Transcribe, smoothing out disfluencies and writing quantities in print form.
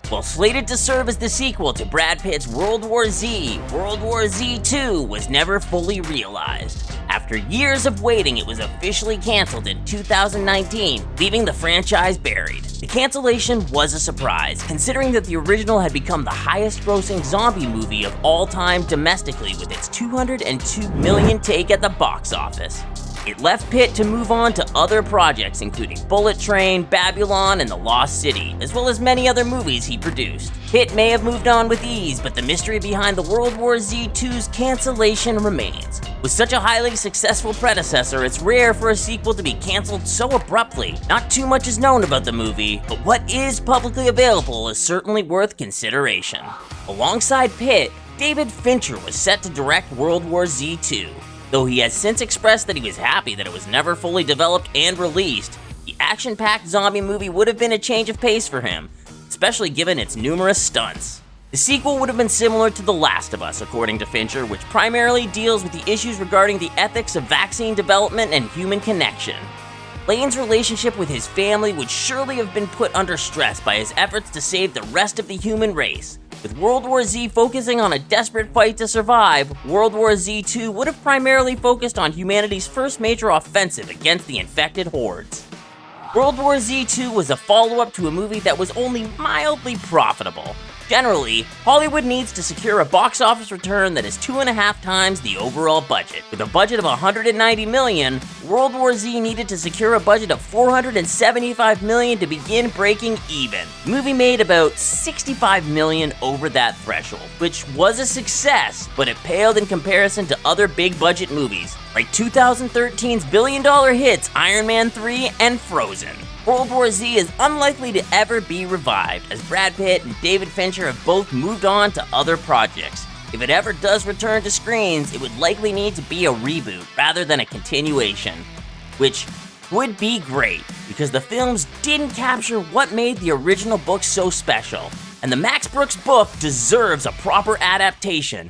While slated to serve as the sequel to Brad Pitt's World War Z, World War Z 2 was never fully realized. After years of waiting, it was officially canceled in 2019, leaving the franchise buried. The cancellation was a surprise, considering that the original had become the highest-grossing zombie movie of all time domestically with its $202 million take at the box office. It left Pitt to move on to other projects including Bullet Train, Babylon, and The Lost City, as well as many other movies he produced. Pitt may have moved on with ease, but the mystery behind the World War Z 2's cancellation remains. With such a highly successful predecessor, it's rare for a sequel to be canceled so abruptly. Not too much is known about the movie, but what is publicly available is certainly worth consideration. Alongside Pitt, David Fincher was set to direct World War Z 2. Though he has since expressed that he was happy that it was never fully developed and released, the action-packed zombie movie would have been a change of pace for him, especially given its numerous stunts. The sequel would have been similar to The Last of Us, according to Fincher, which primarily deals with the issues regarding the ethics of vaccine development and human connection. Lane's relationship with his family would surely have been put under stress by his efforts to save the rest of the human race. With World War Z focusing on a desperate fight to survive, World War Z 2 would have primarily focused on humanity's first major offensive against the infected hordes. World War Z 2 was a follow-up to a movie that was only mildly profitable. Generally, Hollywood needs to secure a box office return that is 2.5 times the overall budget. With a budget of $190 million, World War Z needed to secure a budget of $475 million to begin breaking even. The movie made about $65 million over that threshold, which was a success, but it paled in comparison to other big-budget movies, like 2013's billion-dollar hits Iron Man 3 and Frozen. World War Z is unlikely to ever be revived, as Brad Pitt and David Fincher have both moved on to other projects. If it ever does return to screens, it would likely need to be a reboot rather than a continuation, which would be great, because the films didn't capture what made the original book so special, and the Max Brooks book deserves a proper adaptation.